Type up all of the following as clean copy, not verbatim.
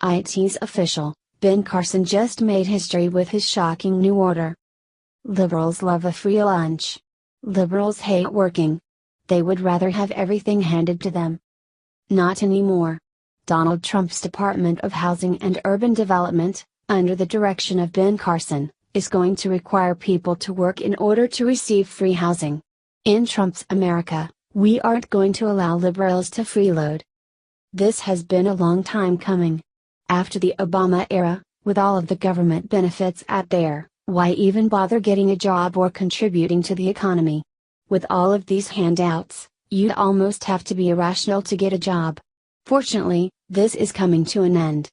IT's official, Ben Carson just made history with his shocking new order. Liberals love a free lunch. Liberals hate working. They would rather have everything handed to them. Not anymore. Donald Trump's Department of Housing and Urban Development, under the direction of Ben Carson, is going to require people to work in order to receive free housing. In Trump's America, we aren't going to allow liberals to freeload. This has been a long time coming. After the Obama era, with all of the government benefits out there, why even bother getting a job or contributing to the economy? With all of these handouts, you'd almost have to be irrational to get a job. Fortunately, this is coming to an end.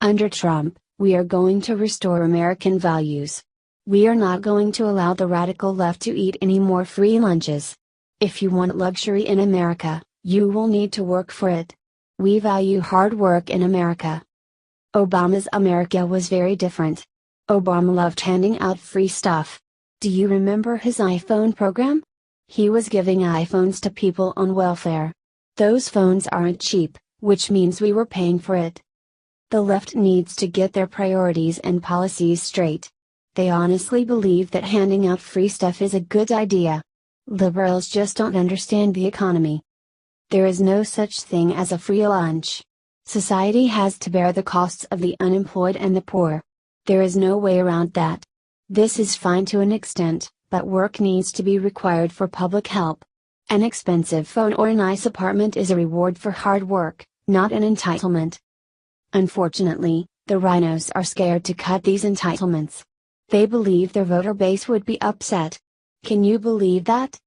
Under Trump, we are going to restore American values. We are not going to allow the radical left to eat any more free lunches. If you want luxury in America, you will need to work for it. We value hard work in America. Obama's America was very different. Obama loved handing out free stuff. Do you remember his iPhone program? He was giving iPhones to people on welfare. Those phones aren't cheap, which means we were paying for it. The left needs to get their priorities and policies straight. They honestly believe that handing out free stuff is a good idea. Liberals just don't understand the economy. There is no such thing as a free lunch. Society has to bear the costs of the unemployed and the poor. There is no way around that. This is fine to an extent, but work needs to be required for public help. An expensive phone or a nice apartment is a reward for hard work, not an entitlement. Unfortunately, the rhinos are scared to cut these entitlements. They believe their voter base would be upset. Can you believe that?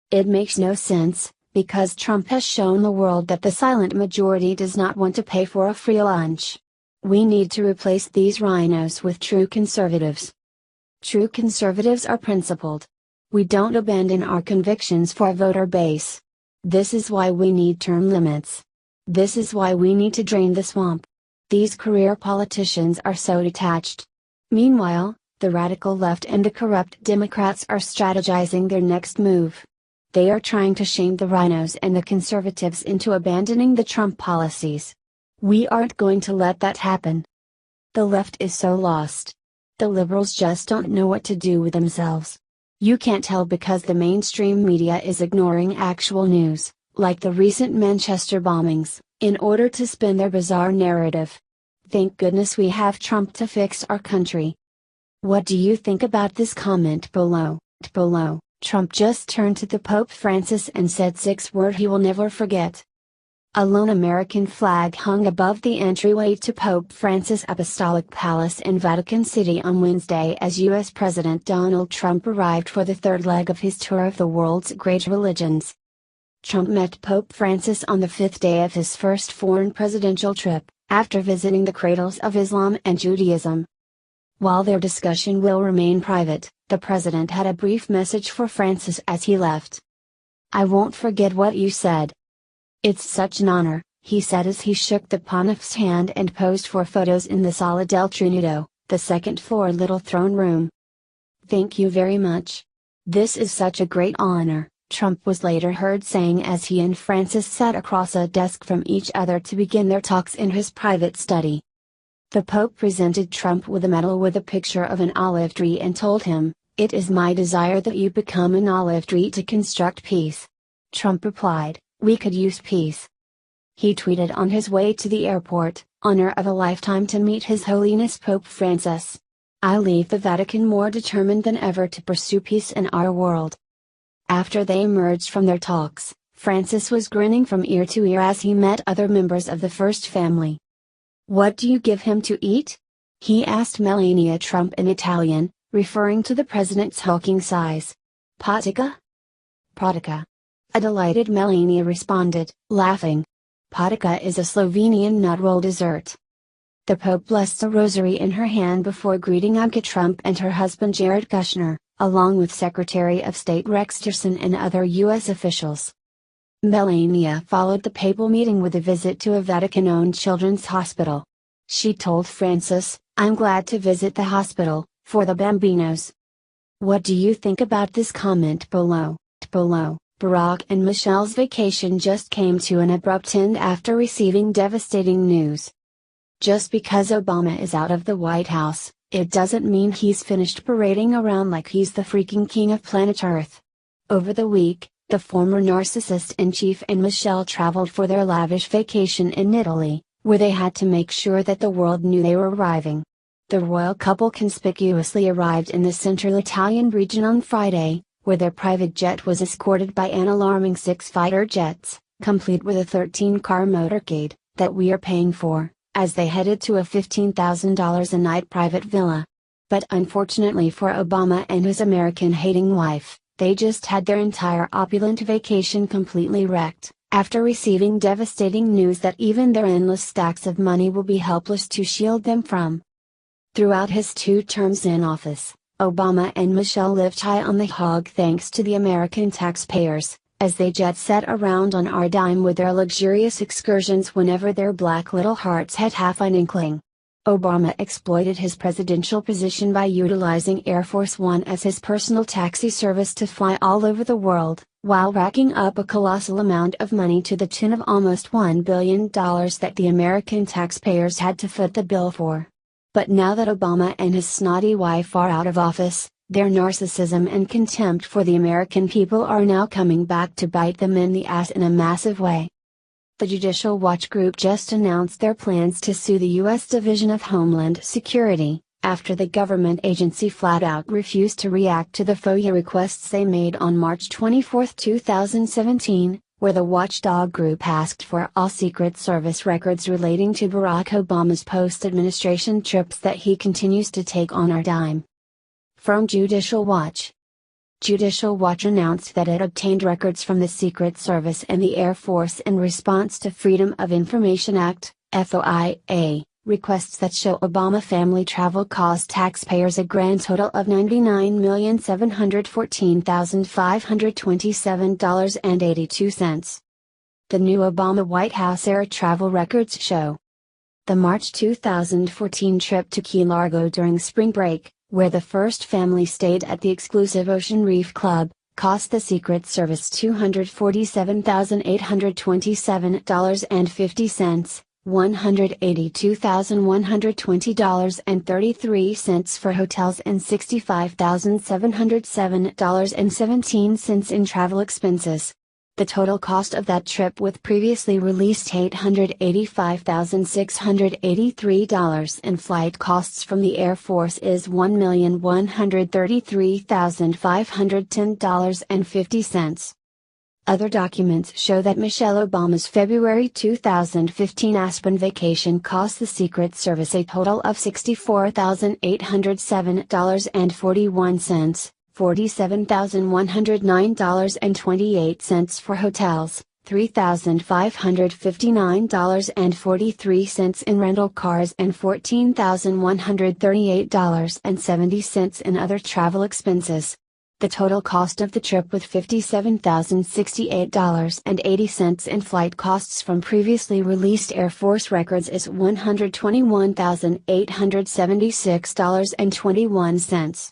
It makes no sense, because Trump has shown the world that the silent majority does not want to pay for a free lunch. We need to replace these rhinos with true conservatives. True conservatives are principled. We don't abandon our convictions for a voter base. This is why we need term limits. This is why we need to drain the swamp. These career politicians are so detached. Meanwhile, the radical left and the corrupt Democrats are strategizing their next move. They are trying to shame the rhinos and the conservatives into abandoning the Trump policies. We aren't going to let that happen. The left is so lost. The liberals just don't know what to do with themselves. You can't tell because the mainstream media is ignoring actual news, like the recent Manchester bombings, in order to spin their bizarre narrative. Thank goodness we have Trump to fix our country. What do you think about this comment below? Trump just turned to the Pope Francis and said 6 words he will never forget. A lone American flag hung above the entryway to Pope Francis' Apostolic Palace in Vatican City on Wednesday as U.S. President Donald Trump arrived for the third leg of his tour of the world's great religions. Trump met Pope Francis on the 5th day of his first foreign presidential trip, after visiting the cradles of Islam and Judaism. While their discussion will remain private, the president had a brief message for Francis as he left. "I won't forget what you said. It's such an honor," he said as he shook the pontiff's hand and posed for photos in the Sala del Trinito, the second-floor little throne room. "Thank you very much. This is such a great honor," Trump was later heard saying as he and Francis sat across a desk from each other to begin their talks in his private study. The Pope presented Trump with a medal with a picture of an olive tree and told him, "It is my desire that you become an olive tree to construct peace." Trump replied, "We could use peace." He tweeted on his way to the airport, "Honor of a lifetime to meet His Holiness Pope Francis. I leave the Vatican more determined than ever to pursue peace in our world." After they emerged from their talks, Francis was grinning from ear to ear as he met other members of the first family. "What do you give him to eat?" he asked Melania Trump in Italian, referring to the president's hulking size. "Patika?" "Pratica." A delighted Melania responded, laughing. Patika is a Slovenian nut roll dessert. The Pope blessed a rosary in her hand before greeting Ivanka Trump and her husband Jared Kushner, along with Secretary of State Rex Tillerson and other U.S. officials. Melania followed the papal meeting with a visit to a Vatican-owned children's hospital. She told Francis, "I'm glad to visit the hospital, for the bambinos." What do you think about this comment below? Barack and Michelle's vacation just came to an abrupt end after receiving devastating news. Just because Obama is out of the White House, it doesn't mean he's finished parading around like he's the freaking king of planet Earth. Over the week, the former narcissist-in-chief and Michelle traveled for their lavish vacation in Italy, where they had to make sure that the world knew they were arriving. The royal couple conspicuously arrived in the central Italian region on Friday, where their private jet was escorted by an alarming 6 fighter jets, complete with a 13-car motorcade, that we are paying for, as they headed to a $15,000 a night private villa. But unfortunately for Obama and his American-hating wife, they just had their entire opulent vacation completely wrecked, after receiving devastating news that even their endless stacks of money will be helpless to shield them from. Throughout his 2 terms in office, Obama and Michelle lived high on the hog thanks to the American taxpayers, as they jet set around on our dime with their luxurious excursions whenever their black little hearts had half an inkling. Obama exploited his presidential position by utilizing Air Force One as his personal taxi service to fly all over the world, while racking up a colossal amount of money to the tune of almost $1 billion that the American taxpayers had to foot the bill for. But now that Obama and his snotty wife are out of office, their narcissism and contempt for the American people are now coming back to bite them in the ass in a massive way. The Judicial Watch Group just announced their plans to sue the U.S. Division of Homeland Security, after the government agency flat out refused to react to the FOIA requests they made on March 24, 2017, where the watchdog group asked for all Secret Service records relating to Barack Obama's post-administration trips that he continues to take on our dime. From Judicial Watch. Judicial Watch announced that it obtained records from the Secret Service and the Air Force in response to Freedom of Information Act, FOIA, requests that show Obama family travel cost taxpayers a grand total of $99,714,527.82. The new Obama White House-era travel records show the March 2014 trip to Key Largo during spring break, where the first family stayed at the exclusive Ocean Reef Club, cost the Secret Service $247,827.50, $182,120.33 for hotels and $65,707.17 in travel expenses. The total cost of that trip with previously released $885,683 and flight costs from the Air Force is $1,133,510.50. Other documents show that Michelle Obama's February 2015 Aspen vacation cost the Secret Service a total of $64,807.41. $47,109.28 for hotels, $3,559.43 in rental cars and $14,138.70 in other travel expenses. The total cost of the trip with $57,068.80 in flight costs from previously released Air Force records is $121,876.21.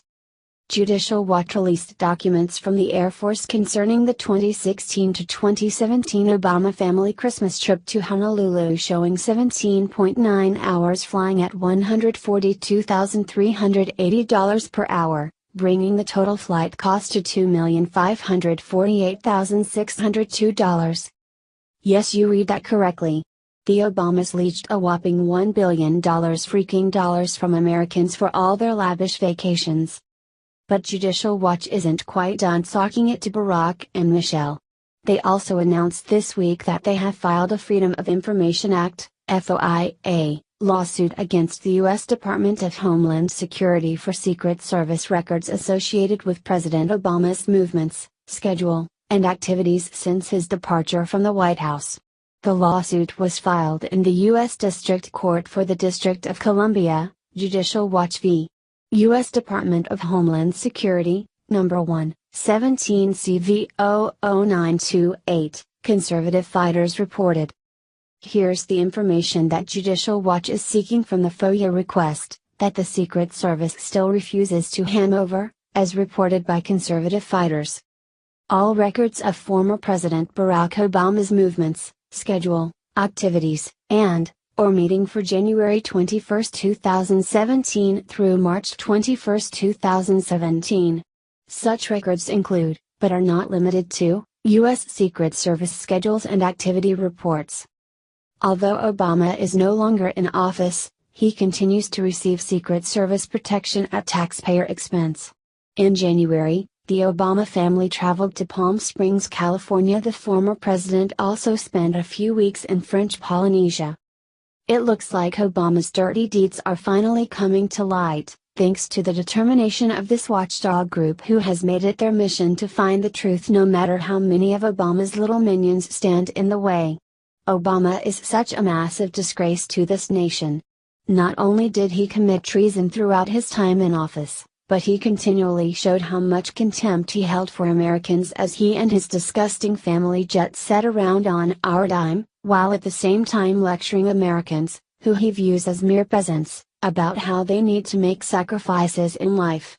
Judicial Watch released documents from the Air Force concerning the 2016 to 2017 Obama family Christmas trip to Honolulu showing 17.9 hours flying at $142,380 per hour, bringing the total flight cost to $2,548,602. Yes, you read that correctly. The Obamas leached a whopping $1 billion freaking dollars from Americans for all their lavish vacations. But Judicial Watch isn't quite done talking it to Barack and Michelle. They also announced this week that they have filed a Freedom of Information Act, FOIA, lawsuit against the U.S. Department of Homeland Security for Secret Service records associated with President Obama's movements, schedule, and activities since his departure from the White House. The lawsuit was filed in the U.S. District Court for the District of Columbia, Judicial Watch v. U.S. Department of Homeland Security, Number 1, 17 CV 00928, conservative fighters reported. Here's the information that Judicial Watch is seeking from the FOIA request, that the Secret Service still refuses to hand over, as reported by conservative fighters. All records of former President Barack Obama's movements, schedule, activities, and or meeting for January 21, 2017 through March 21, 2017. Such records include, but are not limited to, U.S. Secret Service schedules and activity reports. Although Obama is no longer in office, he continues to receive Secret Service protection at taxpayer expense. In January, the Obama family traveled to Palm Springs, California. The former president also spent a few weeks in French Polynesia. It looks like Obama's dirty deeds are finally coming to light, thanks to the determination of this watchdog group who has made it their mission to find the truth no matter how many of Obama's little minions stand in the way. Obama is such a massive disgrace to this nation. Not only did he commit treason throughout his time in office, but he continually showed how much contempt he held for Americans as he and his disgusting family jet set around on our dime, while at the same time lecturing Americans, who he views as mere peasants, about how they need to make sacrifices in life.